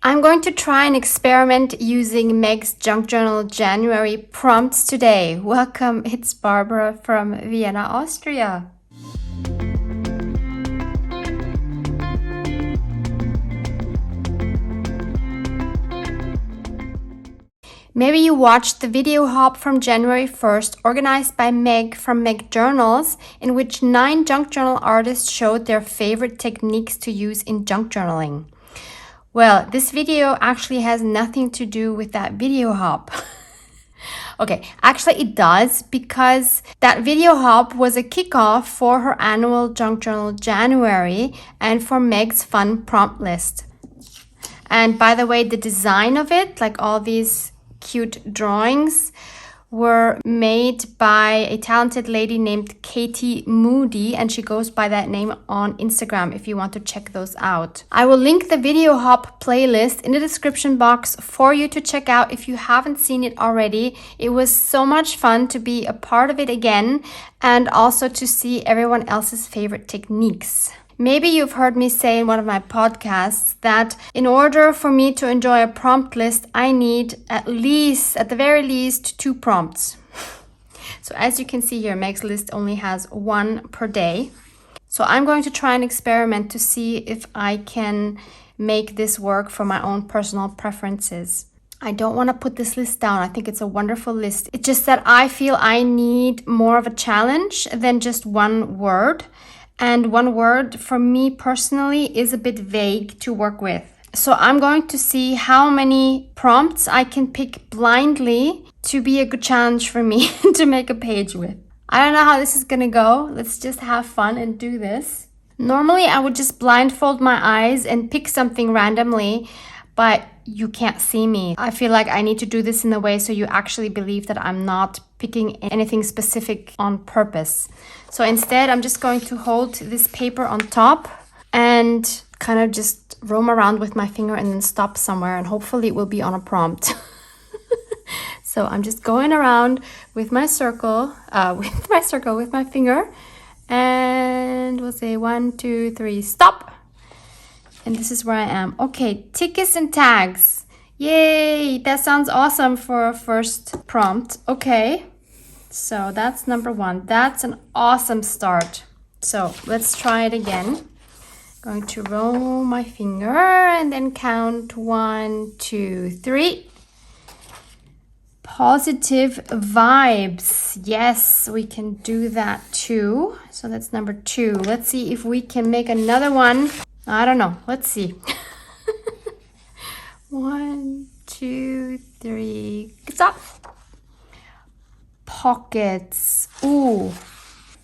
I'm going to try an experiment using Meg's Junk Journal January prompts today. Welcome, it's Barbara from Vienna, Austria. Maybe you watched the video hop from January 1st organized by Meg from Meg Journals, in which 9 junk journal artists showed their favorite techniques to use in junk journaling. Well, this video actually has nothing to do with that video hop. Okay, actually it does, because that video hop was a kickoff for her annual Junk Journal January and for Meg's fun prompt list. And by the way, the design of it, like all these cute drawings, were made by a talented lady named Katie Moody, and she goes by that name on Instagram if you want to check those out. I will link the video hop playlist in the description box for you to check out if you haven't seen it already. It was so much fun to be a part of it again and also to see everyone else's favorite techniques. Maybe you've heard me say in one of my podcasts that in order for me to enjoy a prompt list, I need at the very least 2 prompts. So as you can see here, Meg's list only has 1 per day. So I'm going to try an experiment to see if I can make this work for my own personal preferences. I don't want to put this list down. I think it's a wonderful list. It's just that I feel I need more of a challenge than just 1 word. And 1 word for me personally is a bit vague to work with. So I'm going to see how many prompts I can pick blindly to be a good challenge for me to make a page with. I don't know how this is gonna go. Let's just have fun and do this. Normally I would just blindfold my eyes and pick something randomly, but you can't see me. I feel like I need to do this in a way so you actually believe that I'm not picking anything specific on purpose. So instead, I'm just going to hold this paper on top and kind of just roam around with my finger and then stop somewhere, and hopefully it will be on a prompt. So I'm just going around with my circle, with my finger, and we'll say 1, 2, 3, stop. And this is where I am. Okay, tickets and tags. Yay, that sounds awesome for a first prompt. Okay, so that's number 1. That's an awesome start. So let's try it again. Going to roll my finger and then count 1, 2, 3. Positive vibes. Yes, we can do that too. So that's number 2. Let's see if we can make another one. I don't know. Let's see. 1, 2, 3. Stop. Pockets. Ooh.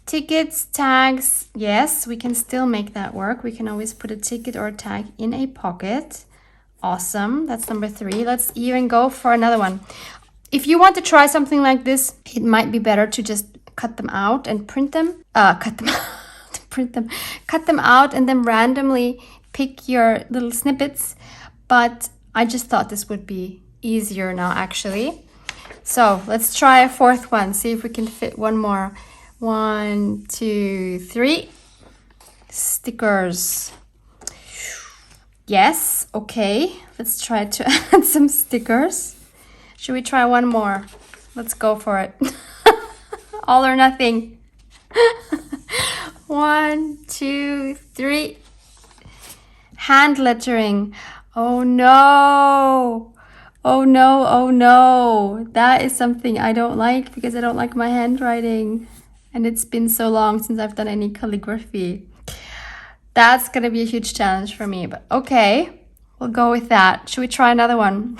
Tickets, tags. Yes, we can still make that work. We can always put a ticket or a tag in a pocket. Awesome. That's number 3. Let's even go for another one. If you want to try something like this, it might be better to just cut them out and print them. Cut them out and then randomly pick your little snippets. But I just thought this would be easier now, actually. So let's try a 4th one. See if we can fit one more. 1, 2, 3. Stickers. Yes, okay. Let's try to add some stickers. Should we try one more? Let's go for it. All or nothing. 1, 2, 3. Hand lettering. Oh no. Oh no, oh no. That is something I don't like because I don't like my handwriting. And it's been so long since I've done any calligraphy. That's gonna be a huge challenge for me, but okay. We'll go with that. Should we try another one?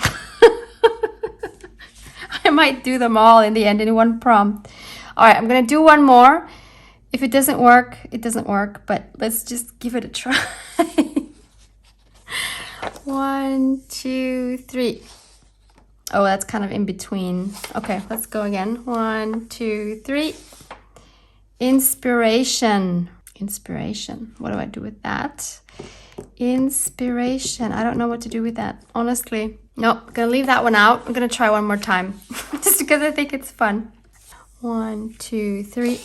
I might do them all in the end in 1 prompt. All right, I'm gonna do one more. If it doesn't work, it doesn't work, but let's just give it a try. 1, 2, 3. Oh, that's kind of in between. Okay, let's go again. 1, 2, 3. Inspiration. Inspiration. What do I do with that? Inspiration. I don't know what to do with that, honestly. Nope, I'm gonna leave that one out. I'm gonna try one more time just because I think it's fun. 1, 2, 3.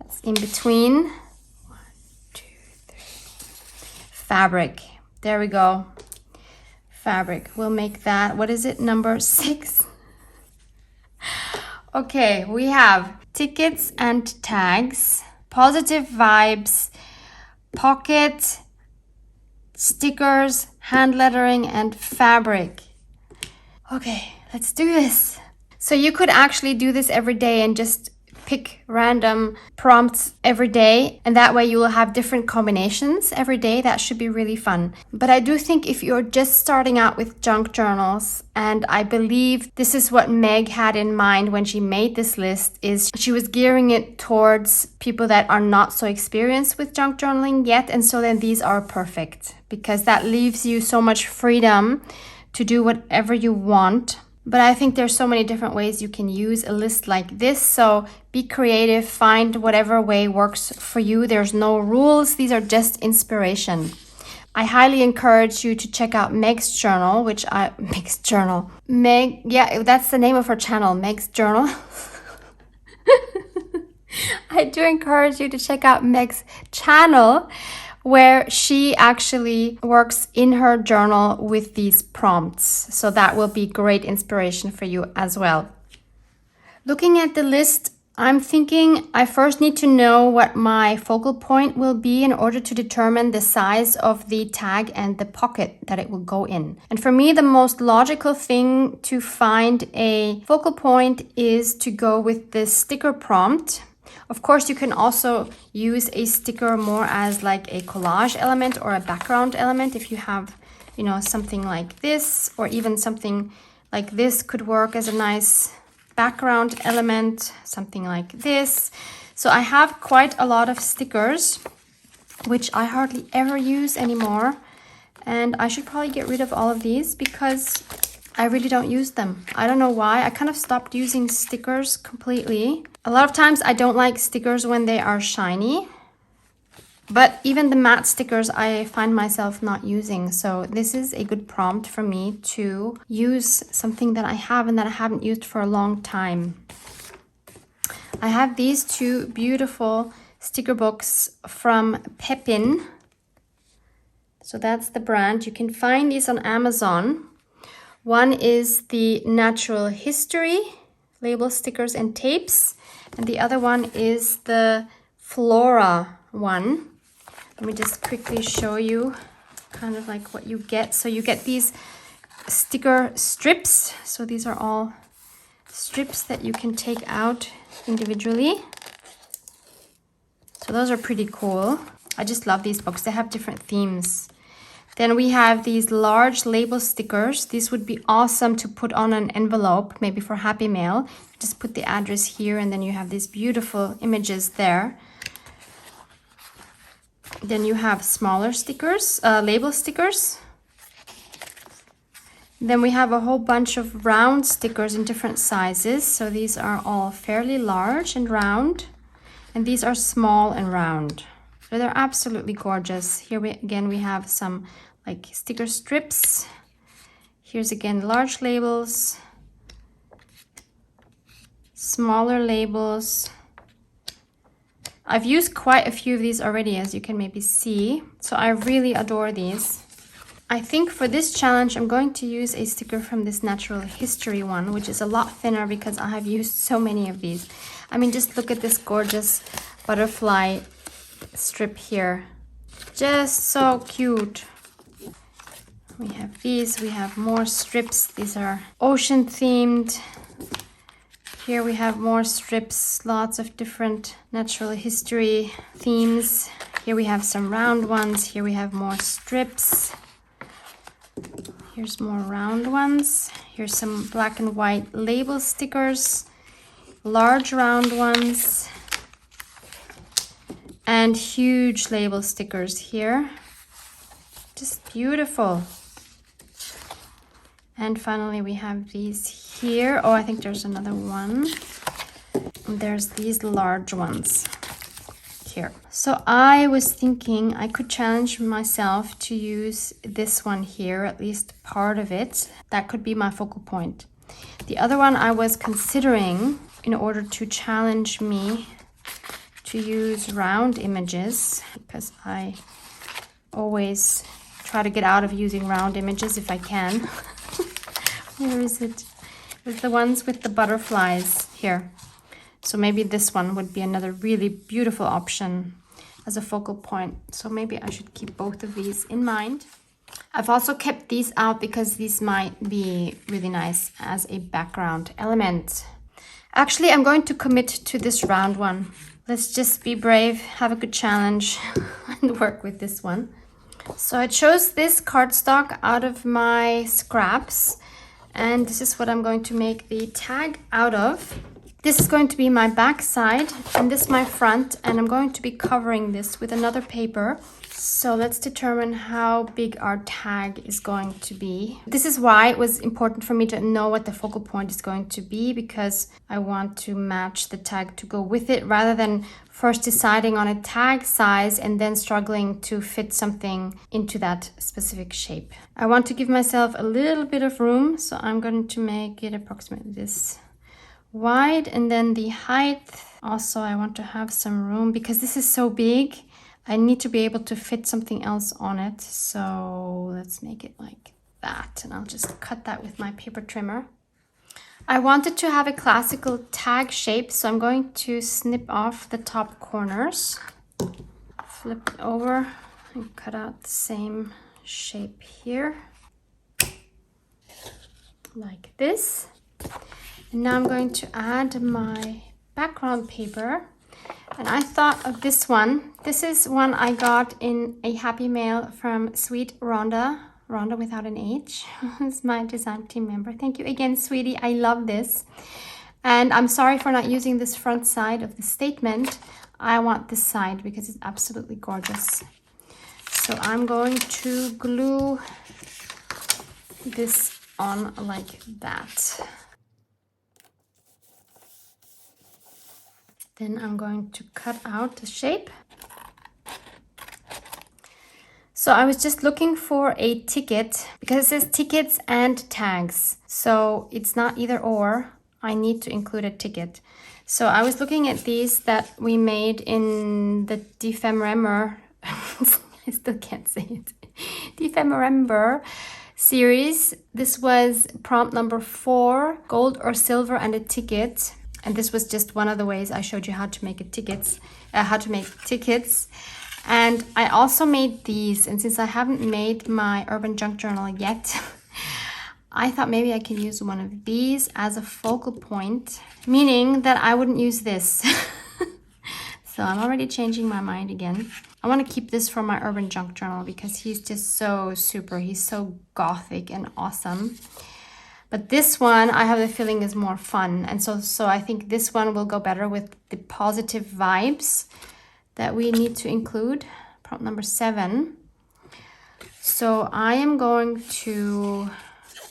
That's in between. 1, 2, 3. Fabric. There we go. fabric. We'll make that, what is it, number 6? Okay, we have tickets and tags, positive vibes, pocket, stickers, hand lettering, and fabric. Okay, let's do this. So you could actually do this every day and just pick random prompts every day, and that way you will have different combinations every day. That should be really fun. But I do think if you're just starting out with junk journals, and I believe this is what Meg had in mind when she made this list, is she was gearing it towards people that are not so experienced with junk journaling yet, and so then these are perfect because that leaves you so much freedom to do whatever you want. But I think there's so many different ways you can use a list like this. So be creative, find whatever way works for you. There's no rules. These are just inspiration. I highly encourage you to check out Meg's journal, Meg, yeah, that's the name of her channel, Meg's journal. I do encourage you to check out Meg's channel, where she actually works in her journal with these prompts. So that will be great inspiration for you as well. Looking at the list, I'm thinking I first need to know what my focal point will be in order to determine the size of the tag and the pocket that it will go in. And for me, the most logical thing to find a focal point is to go with the sticker prompt. Of course, you can also use a sticker more as like a collage element or a background element. If you have, something like this, or even something like this could work as a nice background element, something like this. So I have quite a lot of stickers, which I hardly ever use anymore. And I should probably get rid of all of these because I really don't use them. I don't know why. I kind of stopped using stickers completely. A lot of times I don't like stickers when they are shiny, but even the matte stickers I find myself not using. So this is a good prompt for me to use something that I have and that I haven't used for a long time. I have these two beautiful sticker books from Pepin. So that's the brand. You can find these on Amazon. One is the Natural History label stickers and tapes, and the other one is the Flora one. Let me just quickly show you kind of like what you get. So you get these sticker strips. So these are all strips that you can take out individually. So those are pretty cool. I just love these books. They have different themes. Then we have these large label stickers. These would be awesome to put on an envelope, maybe for Happy Mail. Just put the address here and then you have these beautiful images there. Then you have smaller stickers, label stickers. Then we have a whole bunch of round stickers in different sizes. So these are all fairly large and round, and these are small and round. So they're absolutely gorgeous. Here we have some like sticker strips. Here's again large labels, smaller labels. I've used quite a few of these already, as you can maybe see. So I really adore these. I think for this challenge, I'm going to use a sticker from this Natural History one, which is a lot thinner because I have used so many of these. I mean, just look at this gorgeous butterfly strip here. Just so cute. We have these, we have more strips. These are ocean themed. Here we have more strips, lots of different natural history themes. Here we have some round ones. Here we have more strips. Here's more round ones. Here's some black and white label stickers, large round ones, and huge label stickers here. Just beautiful. And finally we have these here. Oh, I think there's another one. And there's these large ones here. So I was thinking I could challenge myself to use this one here, at least part of it. That could be my focal point. The other one I was considering, in order to challenge me to use round images, because I always try to get out of using round images if I can. Where is it? It's the ones with the butterflies here. So maybe this one would be another really beautiful option as a focal point. So maybe I should keep both of these in mind. I've also kept these out because these might be really nice as a background element. Actually, I'm going to commit to this round one. Let's just be brave, have a good challenge, and work with this one. So I chose this cardstock out of my scraps, and this is what I'm going to make the tag out of. This is going to be my back side, and this my front, and I'm going to be covering this with another paper. So let's determine how big our tag is going to be. This is why it was important for me to know what the focal point is going to be, because I want to match the tag to go with it rather than first deciding on a tag size and then struggling to fit something into that specific shape. I want to give myself a little bit of room, so I'm going to make it approximately this wide, and then the height also I want to have some room because this is so big. I need to be able to fit something else on it, so let's make it like that, and I'll just cut that with my paper trimmer. I wanted to have a classical tag shape, so I'm going to snip off the top corners, flip it over and cut out the same shape here, like this. And now I'm going to add my background paper. And I thought of this one. This is one I got in a happy mail from Sweet Rhonda. Rhonda without an H. Is my design team member. Thank you again, sweetie. I love this. And I'm sorry for not using this front side of the statement. I want this side because it's absolutely gorgeous. So I'm going to glue this on like that. Then I'm going to cut out the shape. So I was just looking for a ticket because it says tickets and tags. So it's not either or. I need to include a ticket. So I was looking at these that we made in the Defemrember. I still can't say it. Defemrember series. This was prompt number 4, gold or silver and a ticket. And this was just one of the ways I showed you how to make tickets. And I also made these. And since I haven't made my urban junk journal yet, I thought maybe I can use one of these as a focal point, meaning that I wouldn't use this. So I'm already changing my mind again. I want to keep this for my urban junk journal because he's just so super. He's so gothic and awesome. But this one, I have the feeling is more fun. And so I think this one will go better with the positive vibes that we need to include. Prompt number 7. So I am going to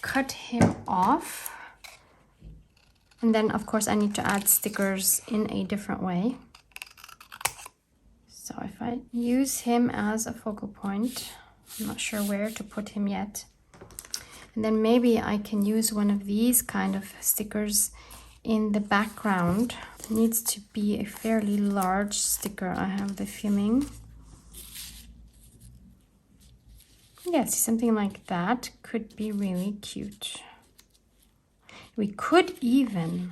cut him off. And then, of course, I need to add stickers in a different way. So if I use him as a focal point, I'm not sure where to put him yet. And then maybe I can use one of these kind of stickers in the background. It needs to be a fairly large sticker, I have the feeling. Yes, something like that could be really cute. We could even,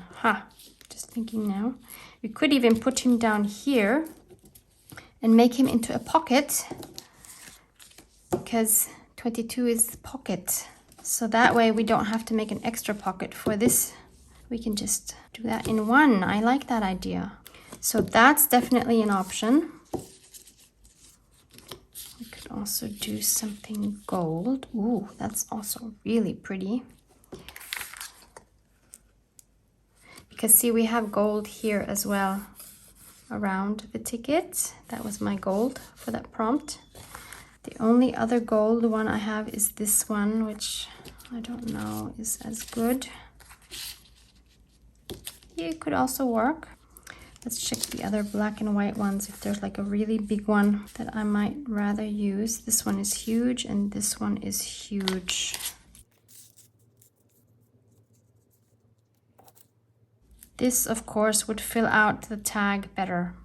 just thinking now, we could even put him down here and make him into a pocket, because 22 is pocket. So that way we don't have to make an extra pocket for this. We can just do that in one. I like that idea. So that's definitely an option. We could also do something gold. Ooh, that's also really pretty. Because see, we have gold here as well around the ticket. That was my gold for that prompt. The only other gold one I have is this one, which I don't know is as good. It could also work. Let's check the other black and white ones if there's like a really big one that I might rather use. This one is huge and this one is huge. This, of course, would fill out the tag better.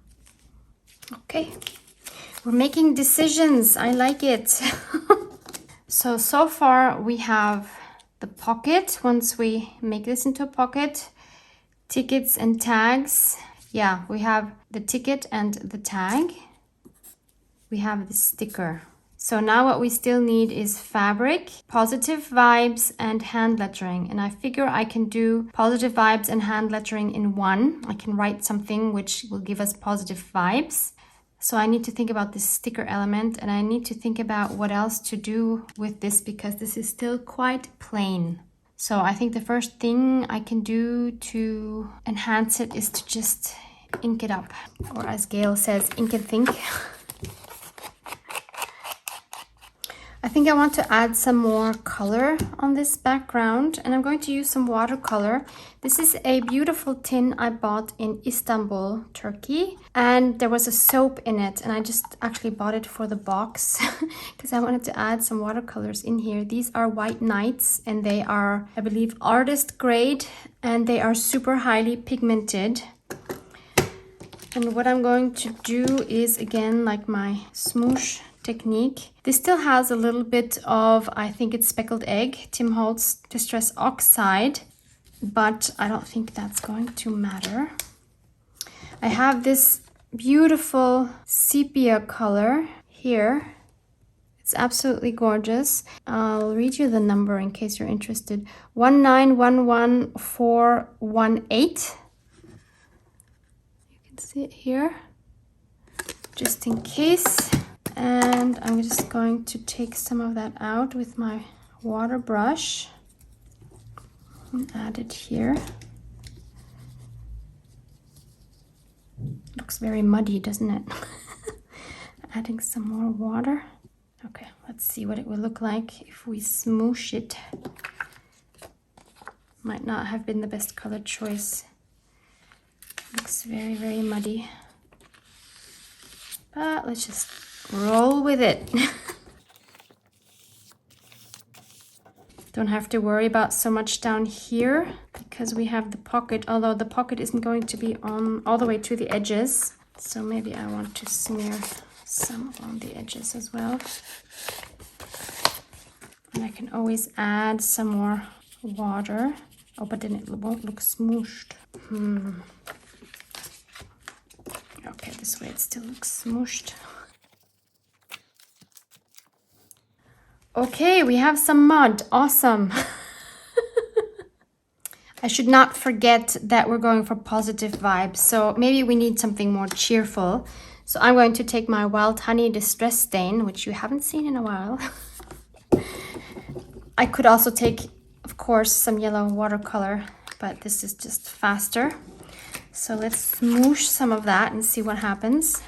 Okay. We're making decisions. I like it. So far we have the pocket. Once we make this into a pocket, tickets and tags. Yeah, we have the ticket and the tag. We have the sticker. So now what we still need is fabric, positive vibes, and hand lettering. And I figure I can do positive vibes and hand lettering in one. I can write something which will give us positive vibes. So I need to think about this sticker element, and I need to think about what else to do with this because this is still quite plain. So I think the first thing I can do to enhance it is to just ink it up. Or as Gail says, ink and think. I think I want to add some more color on this background, and I'm going to use some watercolor. This is a beautiful tin I bought in Istanbul, Turkey, and there was a soap in it, and I just actually bought it for the box because I wanted to add some watercolors in here. These are White Nights, and they are, I believe, artist grade, and they are super highly pigmented. And what I'm going to do is, again, like my smoosh technique. This still has a little bit of, I think it's speckled egg, Tim Holtz Distress Oxide, but I don't think that's going to matter. I have this beautiful sepia color here. It's absolutely gorgeous. I'll read you the number in case you're interested. 1911418. You can see it here, just in case. And I'm just going to take some of that out with my water brush and add it here. Looks very muddy, doesn't it? Adding some more water. Okay, let's see what it will look like if we smoosh it. Might not have been the best color choice. Looks very, very muddy. But let's just roll with it. Don't have to worry about so much down here because we have the pocket, although the pocket isn't going to be on all the way to the edges. So maybe I want to smear some on the edges as well. And I can always add some more water. Oh, but then it won't look smooshed. Okay, this way it still looks smooshed. Okay, we have some mud. Awesome. I should not forget that we're going for positive vibes. So maybe we need something more cheerful. So I'm going to take my Wild Honey Distress Stain, which you haven't seen in a while. I could also take, of course, some yellow watercolor, but this is just faster. So let's smoosh some of that and see what happens.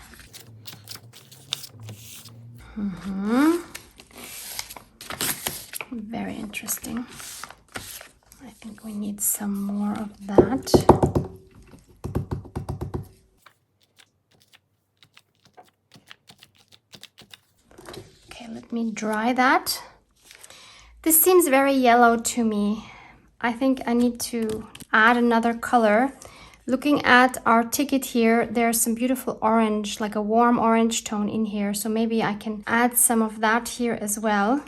Very interesting. I think we need some more of that. Okay, let me dry that. This seems very yellow to me. I think I need to add another color. Looking at our ticket here, there's some beautiful orange, like a warm orange tone in here. So maybe I can add some of that here as well.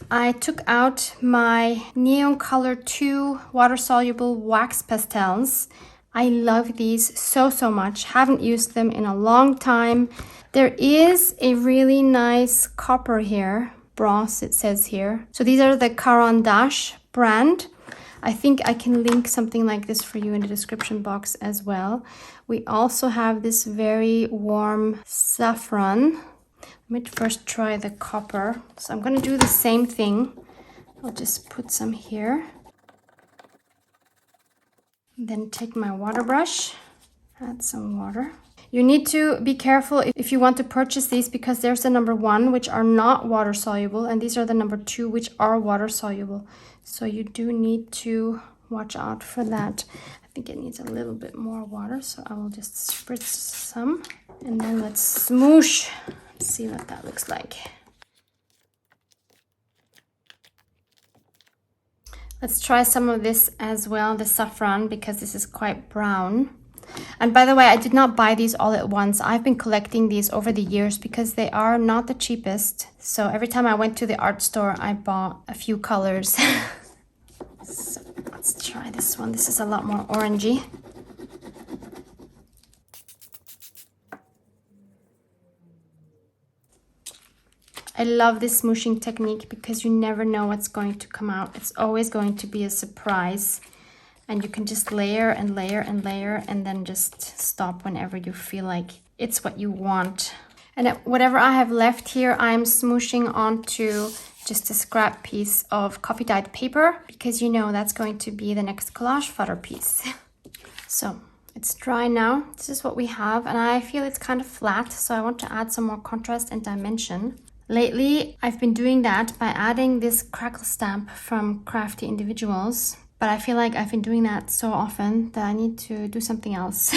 I took out my Neon Color 2 water-soluble wax pastels. I love these so much. Haven't used them in a long time. There is a really nice copper here. Bronze, it says here. So these are the Caran d'Ache brand. I think I can link something like this for you in the description box as well. We also have this very warm saffron. Let me first try the copper. So I'm going to do the same thing. I'll just put some here. Then take my water brush, add some water. You need to be careful if you want to purchase these because there's the number 1 which are not water soluble and these are the number 2 which are water soluble. So you do need to watch out for that. I think it needs a little bit more water, so I will just spritz some and then let's smoosh. See what that looks like. Let's try some of this as well, the saffron, because this is quite brown. And by the way, I did not buy these all at once. I've been collecting these over the years because they are not the cheapest. So every time I went to the art store, I bought a few colors. So let's try this one. This is a lot more orangey. I love this smooshing technique because you never know what's going to come out. It's always going to be a surprise. And you can just layer and layer and layer and then just stop whenever you feel like it's what you want. And whatever I have left here, I'm smooshing onto just a scrap piece of coffee dyed paper because you know that's going to be the next collage fodder piece. So it's dry now. This is what we have, and I feel it's kind of flat, so I want to add some more contrast and dimension. Lately, I've been doing that by adding this crackle stamp from Crafty Individuals, but I feel like I've been doing that so often that I need to do something else.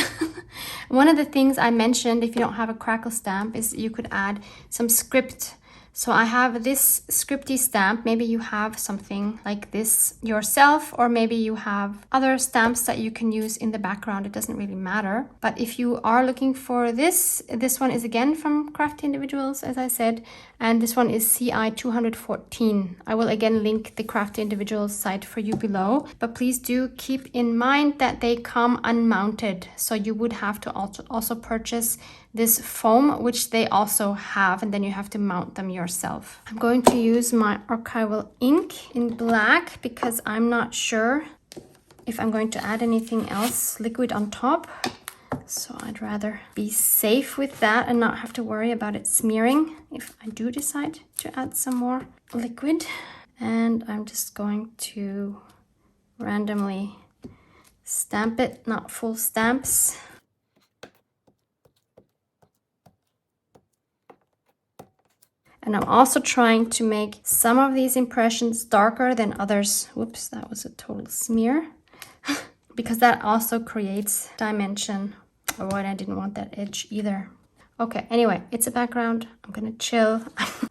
One of the things I mentioned, if you don't have a crackle stamp, is you could add some script. So I have this scripty stamp. Maybe you have something like this yourself, or maybe you have other stamps that you can use in the background. It doesn't really matter. But if you are looking for this one is again from Crafty Individuals, as I said, and this one is CI 214. I will again link the Crafty Individuals site for you below, but please do keep in mind that they come unmounted. So you would have to also purchase this foam, which they also have, and then you have to mount them yourself. I'm going to use my archival ink in black because I'm not sure if I'm going to add anything else liquid on top. So I'd rather be safe with that and not have to worry about it smearing if I do decide to add some more liquid. And I'm just going to randomly stamp it, not full stamps. And I'm also trying to make some of these impressions darker than others. Whoops, that was a total smear. Because that also creates dimension. Oh, and I didn't want that edge either. Okay, anyway, it's a background. I'm gonna chill.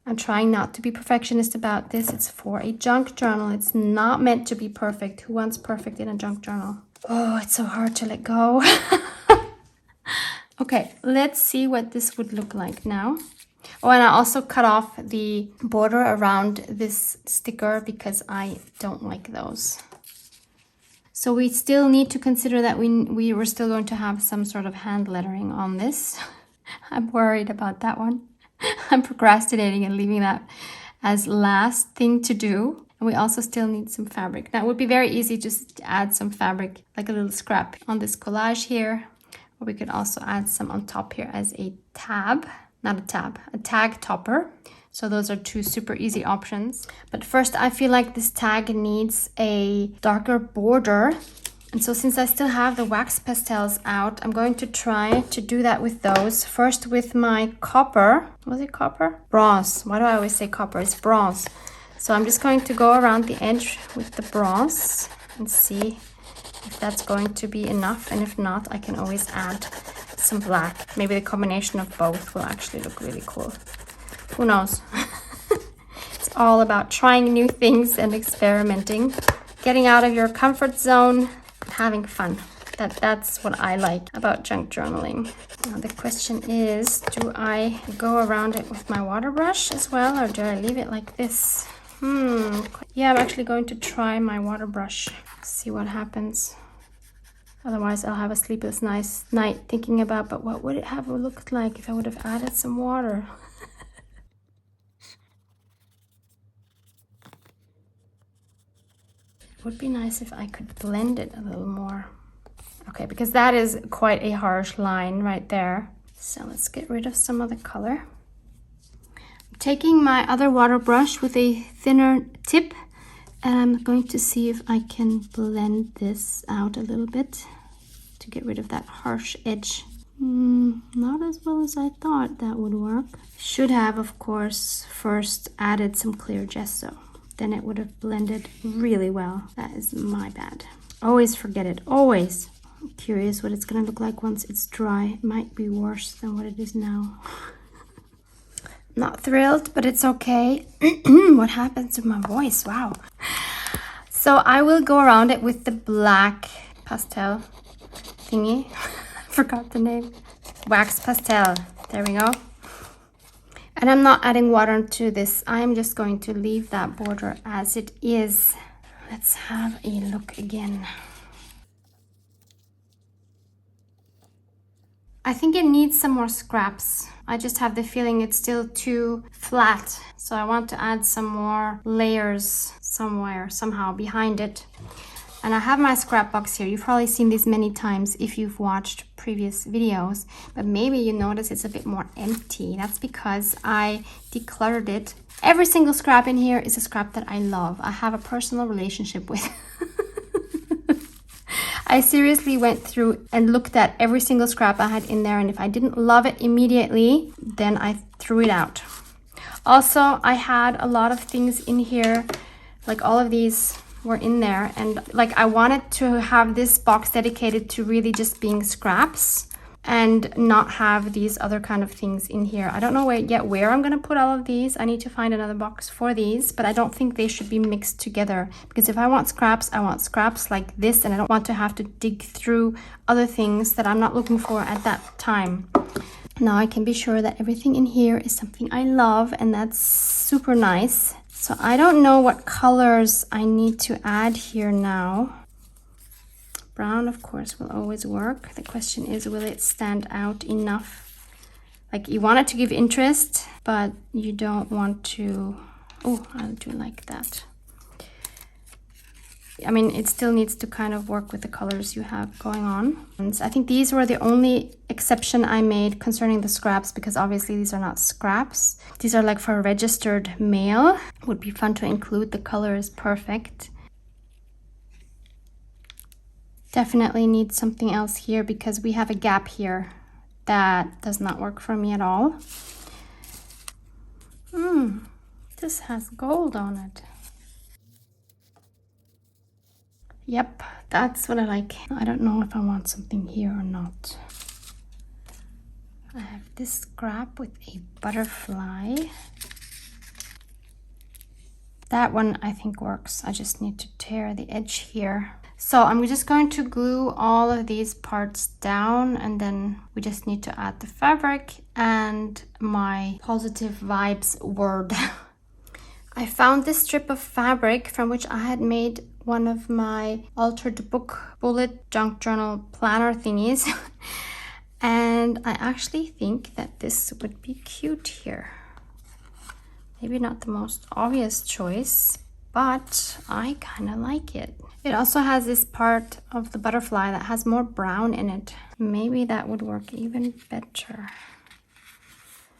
I'm trying not to be perfectionist about this. It's for a junk journal. It's not meant to be perfect. Who wants perfect in a junk journal? Oh, it's so hard to let go. Okay, let's see what this would look like now. Oh, and I also cut off the border around this sticker because I don't like those. So we still need to consider that we were still going to have some sort of hand lettering on this. I'm worried about that one. I'm procrastinating and leaving that as last thing to do. And we also still need some fabric. Now it would be very easy just to add some fabric, like a little scrap on this collage here. Or we could also add some on top here as a tab. Not a tab, a tag topper. So those are two super easy options. But first, I feel like this tag needs a darker border. And so since I still have the wax pastels out, I'm going to try to do that with those. First with my copper. Was it copper? Bronze. Why do I always say copper? It's bronze. So I'm just going to go around the edge with the bronze and see if that's going to be enough. And if not, I can always add some black. Maybe the combination of both will actually look really cool. Who knows? It's all about trying new things and experimenting, getting out of your comfort zone, having fun. That's what I like about junk journaling. Now the question is, do I go around it with my water brush as well, or do I leave it like this? Yeah, I'm actually going to try my water brush, see what happens. Otherwise, I'll have a sleepless night thinking about, but what would it have looked like if I would have added some water? It would be nice if I could blend it a little more. Okay, because that is quite a harsh line right there. So let's get rid of some of the color. I'm taking my other water brush with a thinner tip, and I'm going to see if I can blend this out a little bit to get rid of that harsh edge. Not as well as I thought that would work. Should have, of course, first added some clear gesso. Then it would have blended really well. That is my bad. Always forget it, always. I'm curious what it's gonna look like once it's dry. It might be worse than what it is now. Not thrilled, but it's okay. What happens to my voice? Wow. So I will go around it with the black pastel thingy. forgot the name. Wax pastel. There we go. And I'm not adding water to this. I'm just going to leave that border as it is. Let's have a look again. I think it needs some more scraps. I just have the feeling it's still too flat. So I want to add some more layers somewhere, somehow behind it. And I have my scrap box here. You've probably seen this many times if you've watched previous videos, but maybe you notice it's a bit more empty. That's because I decluttered it. Every single scrap in here is a scrap that I love. I have a personal relationship with. I seriously went through and looked at every single scrap I had in there, and if I didn't love it immediately, then I threw it out. Also, I had a lot of things in here, like all of these were in there, and like I wanted to have this box dedicated to really just being scraps and not have these other kind of things in here. I don't know yet where I'm gonna put all of these. I need to find another box for these, but I don't think they should be mixed together, because if I want scraps like this, and I don't want to have to dig through other things that I'm not looking for at that time. Now I can be sure that everything in here is something I love, and that's super nice. So I don't know what colors I need to add here now. Brown, of course, will always work. The question is, will it stand out enough? Like, you want it to give interest, but you don't want to... Oh, I do like that. I mean, it still needs to kind of work with the colors you have going on. And so I think these were the only exception I made concerning the scraps, because obviously these are not scraps. These are like for registered mail. It would be fun to include. The color is perfect. Definitely need something else here because we have a gap here that does not work for me at all. This has gold on it. Yep, that's what I like. I don't know if I want something here or not. I have this scrap with a butterfly. That one I think works. I just need to tear the edge here. So I'm just going to glue all of these parts down, and then we just need to add the fabric and my positive vibes word. I found this strip of fabric from which I had made one of my altered book bullet junk journal planner thingies. And I actually think that this would be cute here. Maybe not the most obvious choice, but I kind of like it. It also has this part of the butterfly that has more brown in it. Maybe that would work even better.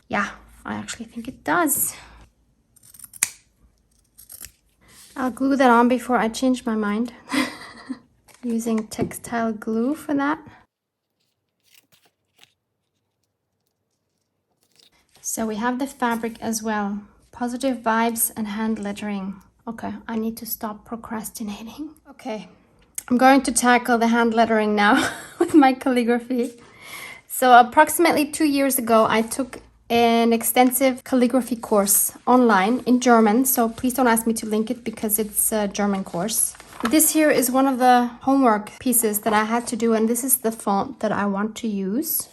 Yeah, I actually think it does. I'll glue that on before I change my mind. Using textile glue for that. So we have the fabric as well. Positive vibes and hand lettering. Okay, I need to stop procrastinating. Okay, I'm going to tackle the hand lettering now with my calligraphy. So approximately 2 years ago, I took an extensive calligraphy course online in German. So please don't ask me to link it because it's a German course. This here is one of the homework pieces that I had to do, and this is the font that I want to use.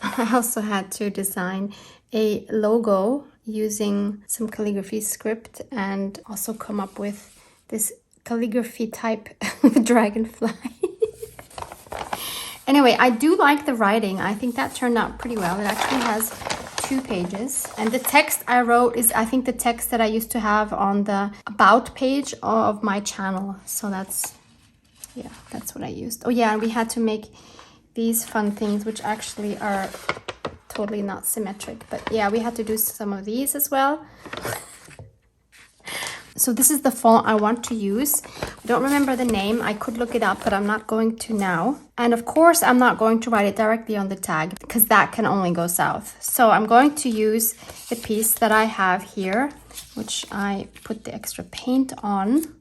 I also had to design a logo using some calligraphy script and also come up with this calligraphy type dragonfly. Anyway, I do like the writing. I think that turned out pretty well. It actually has 2 pages, and the text I wrote is, I think, the text that I used to have on the about page of my channel. So that's what I used. Oh yeah, and we had to make these fun things, which actually are totally not symmetric, but yeah, we had to do some of these as well. So this is the font I want to use. I don't remember the name. I could look it up, but I'm not going to now. And of course, I'm not going to write it directly on the tag because that can only go south. So I'm going to use the piece that I have here, which I put the extra paint on.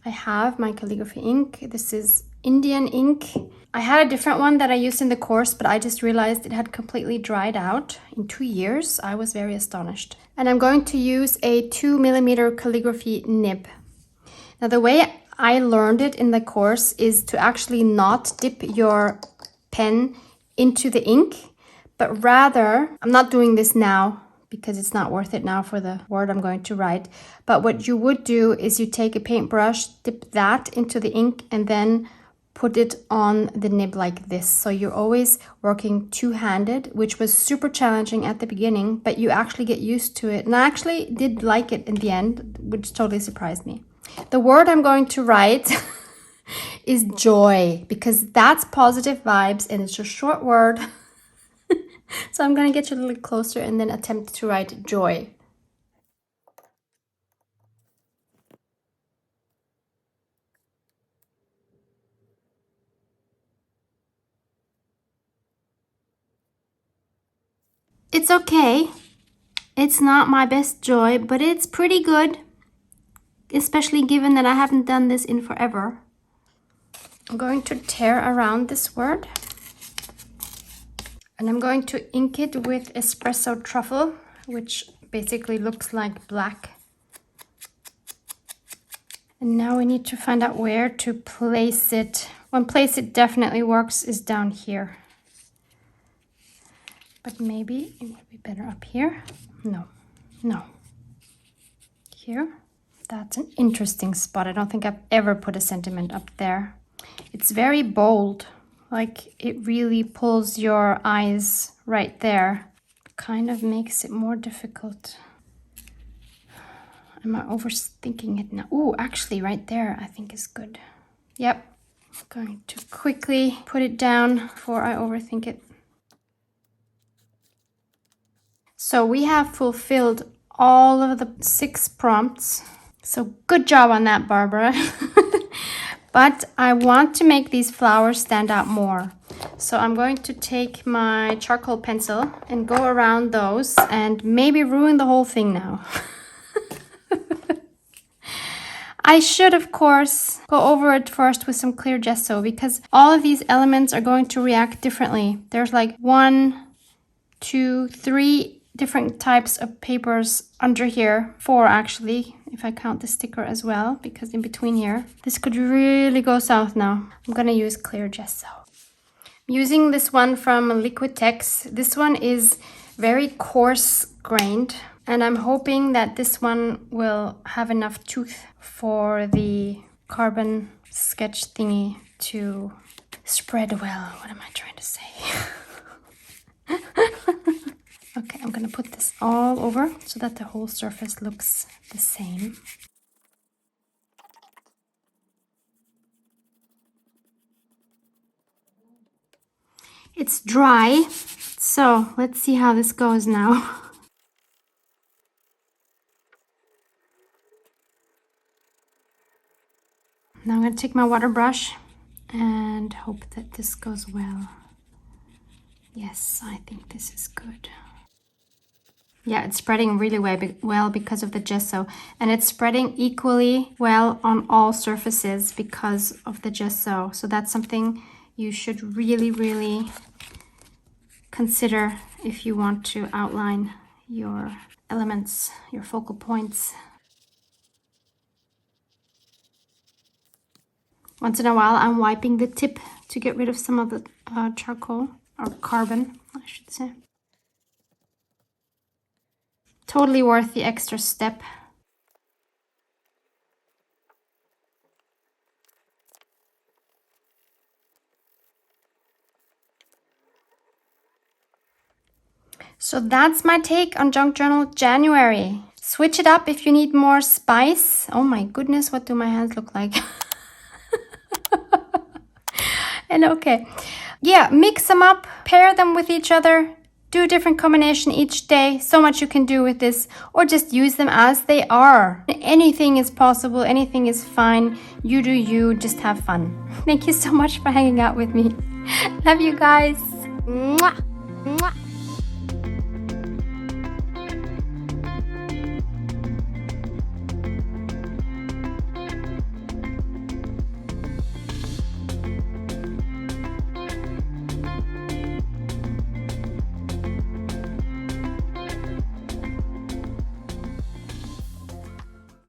I have my calligraphy ink. This is Indian ink. I had a different one that I used in the course, but I just realized it had completely dried out in 2 years. I was very astonished. And I'm going to use a 2mm calligraphy nib. Now, the way I learned it in the course is to actually not dip your pen into the ink, but rather, I'm not doing this now because it's not worth it now for the word I'm going to write. But what you would do is you take a paintbrush, dip that into the ink, and then put it on the nib like this. So you're always working two-handed, which was super challenging at the beginning, but you actually get used to it. And I actually did like it in the end, which totally surprised me. The word I'm going to write is joy, because that's positive vibes and it's a short word. So I'm going to get you a little closer and then attempt to write joy. It's okay. It's not my best joy, but it's pretty good, especially given that I haven't done this in forever. I'm going to tear around this word. And I'm going to ink it with espresso truffle, which basically looks like black. And now we need to find out where to place it. One place it definitely works is down here. But maybe it would be better up here. No. Here. That's an interesting spot. I don't think I've ever put a sentiment up there. It's very bold. Like, it really pulls your eyes right there. Kind of makes it more difficult. Am I overthinking it now? Ooh, actually right there I think is good. Yep. I'm going to quickly put it down before I overthink it. So we have fulfilled all of the 6 prompts. So good job on that, Barbara. But I want to make these flowers stand out more. So I'm going to take my charcoal pencil and go around those and maybe ruin the whole thing now. I should, of course, go over it first with some clear gesso because all of these elements are going to react differently. There's like 1, 2, 3 different types of papers under here. 4 actually, if I count the sticker as well, because in between here, this could really go south now. I'm gonna use clear gesso. I'm using this one from Liquitex. This one is very coarse grained, and I'm hoping that this one will have enough tooth for the carbon sketch thingy to spread well. What am I trying to say? Okay, I'm gonna put this all over so that the whole surface looks the same. It's dry, so let's see how this goes now. Now I'm gonna take my water brush and hope that this goes well. Yes, I think this is good. Yeah, it's spreading really well because of the gesso, and it's spreading equally well on all surfaces because of the gesso. So that's something you should really consider if you want to outline your elements, your focal points. Once in a while, I'm wiping the tip to get rid of some of the charcoal, or carbon, I should say. Totally worth the extra step. So that's my take on Junk Journal January. Switch it up if you need more spice. Oh my goodness, what do my hands look like? And okay, yeah, mix them up, pair them with each other. Do a different combination each day. So much you can do with this, or just use them as they are. Anything is possible, anything is fine. You do you, just have fun. Thank you so much for hanging out with me. Love you guys. Mwah. Mwah.